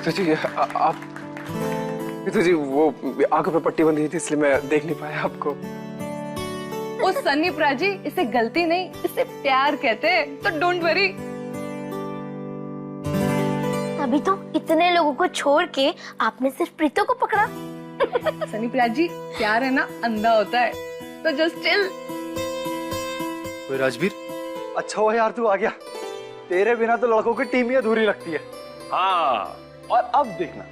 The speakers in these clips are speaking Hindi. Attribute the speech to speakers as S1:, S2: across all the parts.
S1: तो जी आप तो जी वो आंखों पे पट्टी बंधी थी इसलिए मैं देख नहीं पाया आपको।
S2: ओ सन्नी प्राजी, इसे गलती नहीं, इसे प्यार कहते हैं, तो डोंट वरी।
S3: अभी तो इतने लोगों को छोड़ के आपने सिर्फ प्रीतो को पकड़ा।
S2: सनी प्राजी, प्यार है ना अंधा होता है, तो जस्ट चिल।
S4: ओए राजवीर, अच्छा हुआ यार तू आ गया। तेरे बिना तो लड़कों की टीम ही अधूरी लगती है।
S5: हाँ, और अब देखना,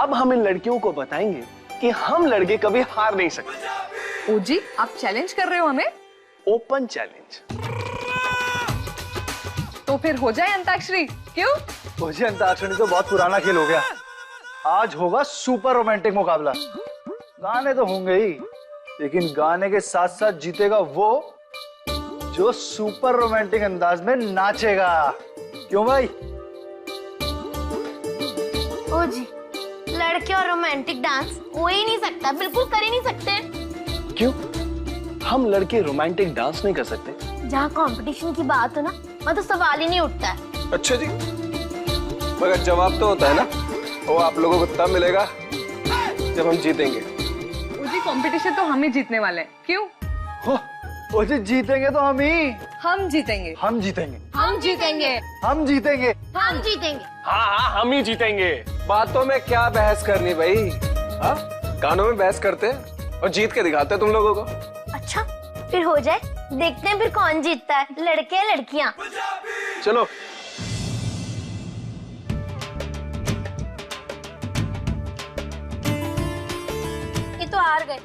S5: अब हम इन लड़कियों को बताएंगे कि हम लड़के कभी हार नहीं सकते।
S2: ओ जी, आप चैलेंज कर रहे हो हमें?
S5: Open challenge.
S2: तो फिर हो जाए अंताक्षरी, क्यों?
S4: मुझे अंताक्षरी तो बहुत पुराना खेल हो गया। आज होगा सुपर रोमांटिक मुकाबला। गाने तो होंगे ही, लेकिन गाने के साथ साथ जीतेगा वो जो सुपर रोमांटिक अंदाज में नाचेगा। क्यों भाई?
S3: ओ जी, लड़के और रोमांटिक डांस हो ही नहीं सकता, बिल्कुल कर ही नहीं सकते।
S5: क्यों? हम लड़के रोमांटिक डांस नहीं कर सकते?
S3: जहाँ कंपटीशन की बात हो ना, वहाँ तो सवाल ही नहीं उठता है।
S1: अच्छा जी, मगर जवाब तो होता है ना, वो आप लोगों को तब मिलेगा जब हम जीतेंगे।
S2: ओ जी, कंपटीशन तो हम ही जीतने वाले हैं, क्यों?
S4: वो जी जीतेंगे तो हम ही।
S2: हम जीतेंगे।
S4: हम जीतेंगे।
S2: हम जीतेंगे।
S4: हम जीतेंगे।
S3: हम जीतेंगे।
S5: हाँ, हम ही जीतेंगे।
S1: बातों में क्या बहस करनी भाई? हाँ, गानों में बहस करते हैं और जीत के दिखाते हैं तुम लोगों को।
S3: अच्छा, फिर हो जाए, देखते हैं फिर कौन जीतता है, लड़के या लड़कियाँ।
S1: चलो।
S3: ये तो हार गए।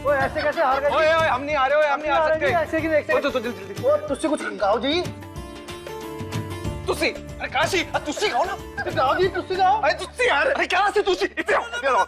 S4: ओए ऐसे कैसे हार गए?
S1: ओए ओए, हम नहीं आ रहे, हम नहीं आ सकते।
S4: ऐसे की देख।
S1: तो जल्दी।
S4: ओ तुझसे कुछ गाओ जी।
S1: तुसी, अरे काशी, तुसी गाओ ना।
S4: गाओ जी, तुझसे गाओ।
S1: अरे तुसी यार, अरे क्या से तुसी? इधर आओ, इधर आओ।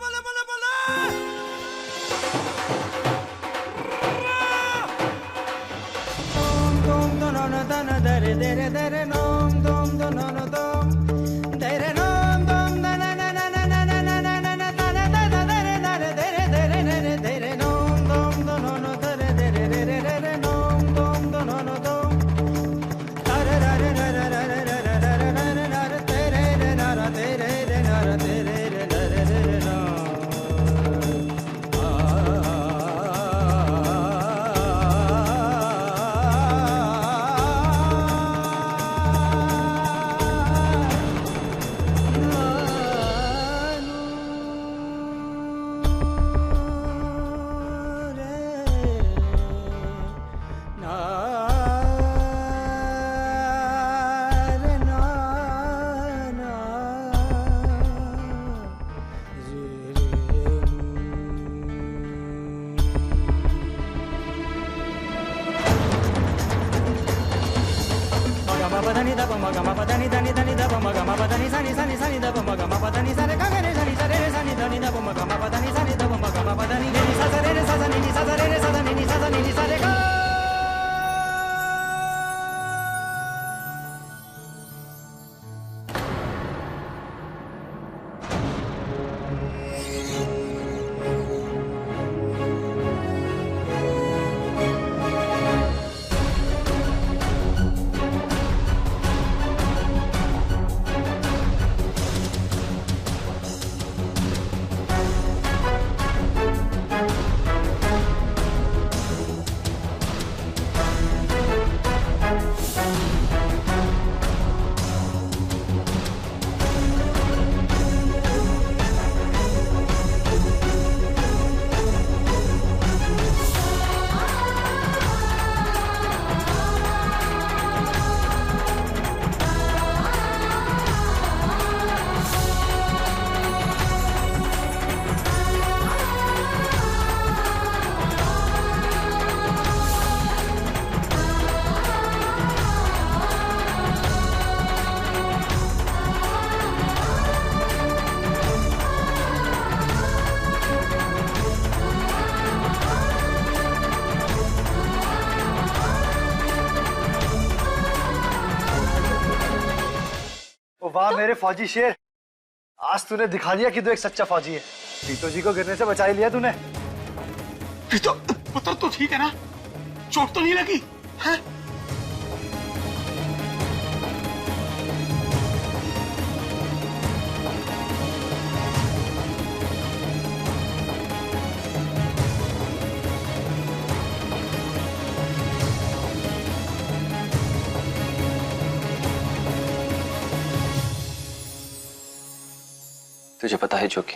S4: वाह मेरे फौजी शेर, आज तूने दिखा दिया कि तू एक सच्चा फौजी है। प्रीतो जी को गिरने से बचा ही लिया तूने।
S6: प्रीतो, पुत्र तो ठीक है ना? चोट तो नहीं लगी है?
S7: तुझे पता है जो कि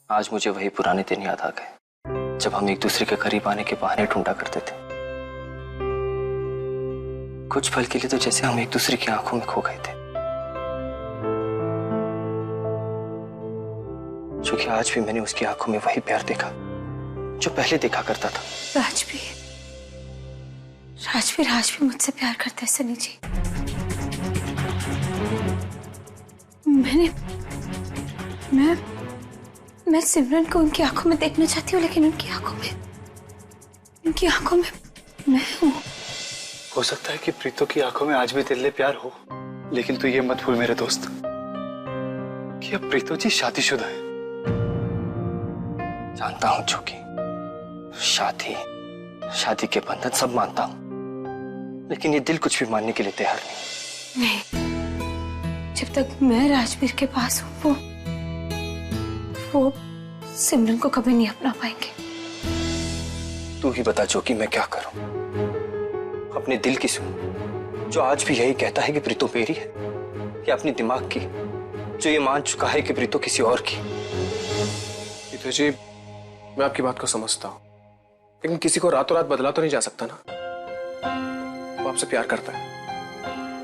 S7: आज मुझे वही पुराने दिन याद आ गए जब हम एक दूसरे के करीब आने के बहाने ढूंढा करते थे। कुछ पल के लिए तो जैसे हम एक दूसरे की आंखों में खो गए थे। क्योंकि आज भी मैंने उसकी आंखों में वही प्यार देखा जो पहले देखा करता था।
S8: राजवीर आज भी मुझसे प्यार करते हैं सनी जी। मैं सिमरन को उनकी आंखों में देखना चाहती हूँ, लेकिन उनकी आंखों में मैं हूँ।
S4: हो सकता है कि प्रीतो की आंखों में आज भी तेरे लिए प्यार हो, लेकिन तू ये मत भूल मेरे दोस्त कि अब प्रीतो जी शादीशुदा है।
S7: जानता हूं जोगी, शादी के बंधन सब मानता हूं, लेकिन ये दिल कुछ भी मानने के लिए तैयार नहीं।
S8: जब तक मैं राजवीर के पास हूँ वो सिमरन को कभी नहीं अपना पाएंगे।
S7: तू ही बता जोगी, मैं क्या करूं? अपने दिल की सुन, जो आज भी यही कहता है कि प्रीतो मेरी है, या अपने दिमाग की, जो ये मान चुका है कि प्रीतो किसी और की?
S1: प्रीतो जी, मैं आपकी बात को समझता हूँ, लेकिन किसी को रातों रात बदला तो नहीं जा सकता ना। वो आपसे प्यार करता है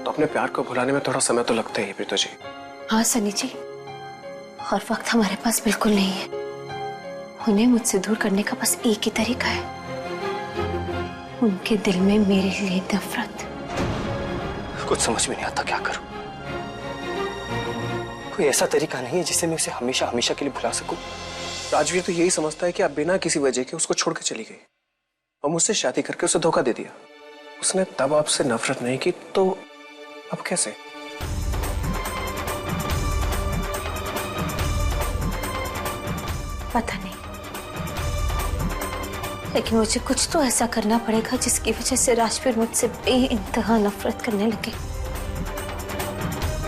S1: तो अपने प्यार को भुलाने में थोड़ा समय तो लगता ही है प्रीतो जी।
S8: हाँ सनी जी, और वक्त हमारे पास बिल्कुल नहीं है। उन्हें मुझसे दूर करने का बस एक ही तरीका है, उनके दिल में मेरे लिए नफरत।
S7: कुछ समझ में नहीं आता क्या करूं। कोई ऐसा तरीका नहीं है जिससे मैं उसे हमेशा हमेशा के लिए भुला सकूं।
S1: राजवीर तो यही समझता है कि आप बिना किसी वजह के उसको छोड़ के चली गई और मुझसे शादी करके उसे धोखा दे दिया। उसने तब आपसे नफरत नहीं की तो अब कैसे?
S8: पता नहीं, लेकिन मुझे कुछ तो ऐसा करना पड़ेगा जिसकी वजह से राजवीर मुझसे बेइंतहा नफरत करने लगे,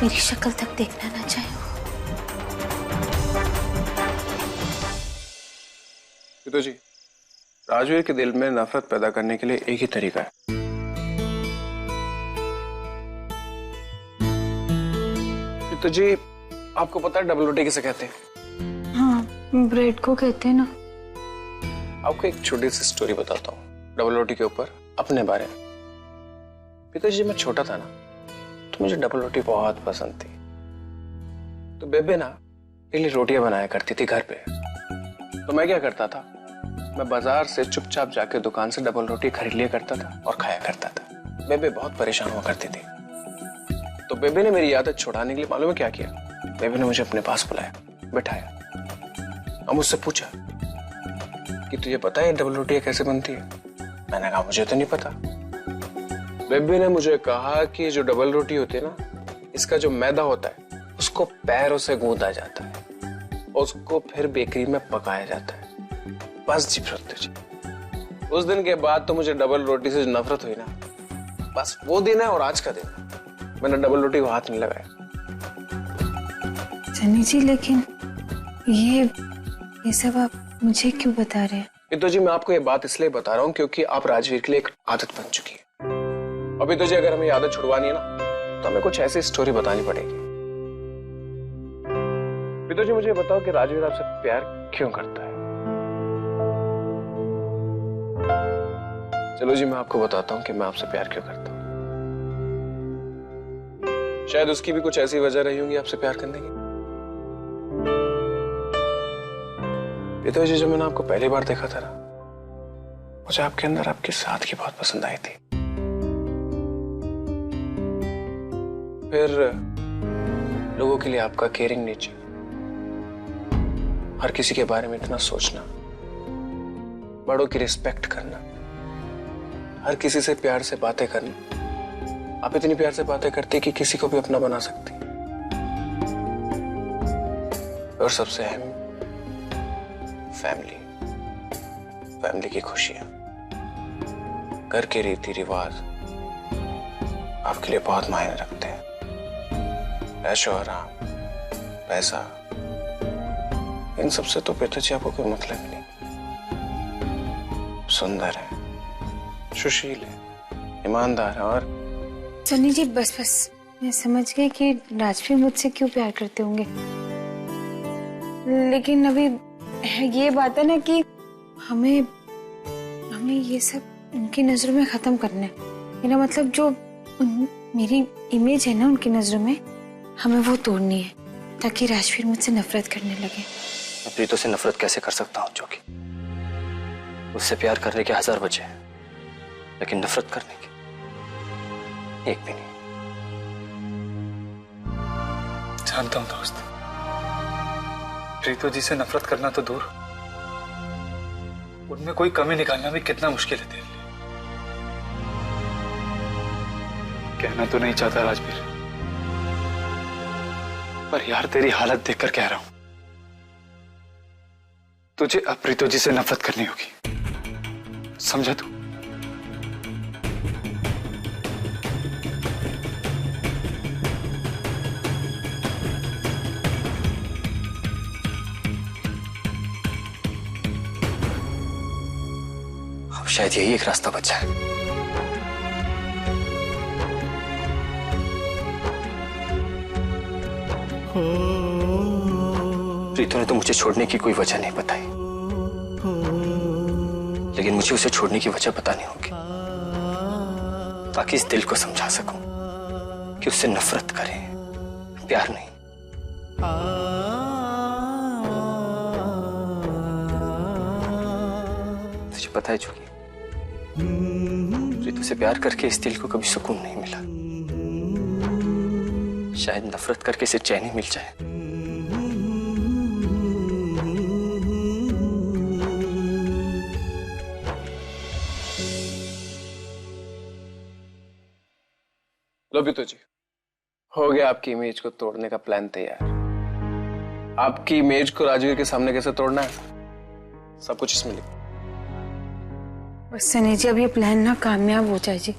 S8: मेरी शक्ल तक देखना ना चाहे।
S1: प्रीतो जी, राजवीर के दिल में नफरत पैदा करने के लिए एक ही तरीका है। प्रीतो जी, आपको पता है डबल रोटी किसे कहते हैं?
S8: हाँ, ब्रेड को कहते हैं ना।
S1: आपको एक छोटी सी स्टोरी बताता हूँ डबल रोटी के ऊपर, अपने बारे में। प्रीतो जी, मैं छोटा था ना तो मुझे डबल रोटी बहुत पसंद थी। तो बेबे ना मेरे लिए रोटियां बनाया करती थी घर पे। तो मैं क्या करता था, मैं बाजार से चुपचाप जाके दुकान से डबल रोटी खरीद लिया करता था और खाया करता था। बेबे बहुत परेशान हुआ करती थी। तो बेबे ने मेरी आदत छुड़ाने के लिए मालूम है क्या किया? बेबे ने मुझे अपने पास बुलाया, बिठाया और मुझसे पूछा कि तुझे पता है डबल रोटियां कैसे बनती है? मैंने कहा मुझे तो नहीं पता। बेबे ने मुझे कहा कि जो डबल रोटी होती है ना, इसका जो मैदा होता है उसको पैरों से गूंदा जाता है और उसको फिर बेकरी में पकाया जाता है। बस जी प्रीतो जी, उस दिन के बाद तो मुझे डबल रोटी से जो नफरत हुई ना, बस वो दिन है और आज का दिन। मैंने डबल रोटी को हाथ नहीं लगाया।
S8: सनी जी, लेकिन ये सब आप मुझे क्यों बता रहे हैं?
S1: प्रीतो जी, मैं आपको ये बात इसलिए बता रहा हूँ क्योंकि आप राजवीर के लिए एक आदत बन चुकी है। अभी तो जी अगर हमें आदत छुड़वानी है ना, तो हमें कुछ ऐसी स्टोरी बतानी पड़ेगी। प्रीतो जी, मुझे बताओ कि राजवीर आपसे प्यार क्यों करता है? चलो जी, मैं आपको बताता हूँ कि मैं आपसे प्यार क्यों करता हूँ। शायद उसकी भी कुछ ऐसी वजह रही होंगी आपसे प्यार करने की। प्रीतो जी, जब मैंने आपको पहली बार देखा था ना, मुझे आपके अंदर आपकी सादगी बहुत पसंद आई थी। फिर लोगों के लिए आपका केयरिंग नेचर, हर किसी के बारे में इतना सोचना, बड़ों की रिस्पेक्ट करना, हर किसी से प्यार से बातें करना। आप इतनी प्यार से बातें करती कि किसी को भी अपना बना सकती। और सबसे अहम, फैमिली की खुशियां, घर के रीति रिवाज आपके लिए बहुत मायने रखते हैं। ऐशो आराम, पैसा, इन सबसे तो प्रीतो जी आपको कोई मतलब नहीं। सुंदर है, सुशील है, ईमानदार है और
S8: सनी जी, बस मैं समझ गई कि राजवीर मुझसे क्यों प्यार करते होंगे, लेकिन अभी ये बात है ना कि हमें ये सब उनकी नजरों में खत्म करना है। मेरा मतलब जो मेरी इमेज है ना उनकी नजरों में, हमें वो तोड़नी है ताकि राजवीर मुझसे नफरत करने लगे।
S7: मैं प्रीतो से नफरत कैसे कर सकता हूँ जोगी? उससे प्यार करने के 1000 वजह हैं, लेकिन नफरत करने की एक भी नहीं।
S4: जानता हूँ दोस्त, प्रीतो जी से नफरत करना तो दूर, उनमें कोई कमी निकालना भी कितना मुश्किल है तेरे लिए। कहना तो नहीं चाहता राजवीर, पर यार तेरी हालत देखकर कह रहा हूं, तुझे अब प्रीतो जी से नफरत करनी होगी, समझा तू?
S7: अब शायद यही एक रास्ता बचा है। प्रीतो ने तो मुझे छोड़ने की कोई वजह नहीं बताई, लेकिन मुझे उसे छोड़ने की वजह बतानी होगी ताकि इस दिल को समझा सकूं कि उससे नफरत करे, प्यार नहीं। तुझे पता है जोगी, प्रीतो से प्यार करके इस दिल को कभी सुकून नहीं मिला। शायद नफरत करके इसे चैन ही मिल जाए।
S1: लो प्रीतो जी, हो गया आपकी इमेज को तोड़ने का प्लान तैयार। आपकी इमेज को राजवीर के सामने कैसे तोड़ना है, सब कुछ इसमें लिखा।
S8: बस सनी जी, अब ये प्लान ना कामयाब हो जाए जी।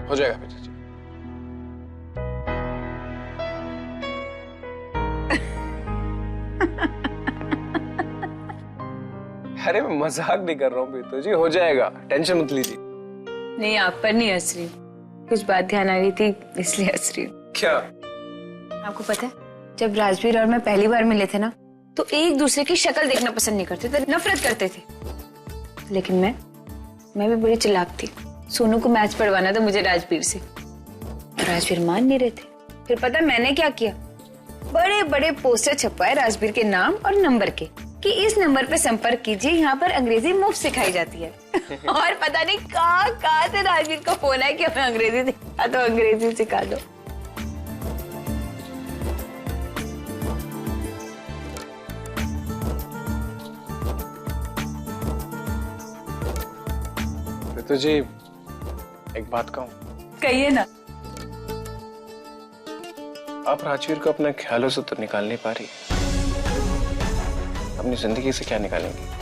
S1: हो जाएगा प्रीतो जी। अरे मैं मजाक नहीं कर रहा हूँ प्रीतो जी, हो जाएगा, टेंशन मत लीजिए।
S8: नहीं, आप पर नहीं हंस रही हूँ, कुछ बात ध्यान आ रही थी इसलिए हंस रही हूँ।
S1: क्या?
S8: आपको पता है, जब राजवीर और मैं पहली बार मिले थे ना, तो एक दूसरे की शक्ल देखना पसंद नहीं करते थे, नफरत करते थे। लेकिन मैं भी बड़ी चालाक थी। सोनू को मैच पढ़वाना था मुझे राजवीर से, राजवीर मान नहीं रहे थे। फिर पता मैंने क्या किया, बड़े बड़े पोस्टर छपवाए राजवीर के नाम और नंबर के कि इस नंबर पे संपर्क कीजिए, यहाँ पर अंग्रेजी मुफ्त सिखाई जाती है। और पता नहीं कहाँ से राजवीर का फोन है कि हमें अंग्रेजी सिखा दो, अंग्रेजी सिखा दो।
S1: प्रीतो जी, एक बात कहूं?
S8: कहिए ना।
S1: आप राजवीर को अपने ख्यालों से तो निकाल नहीं पा रही, अपनी जिंदगी से क्या निकालेंगे?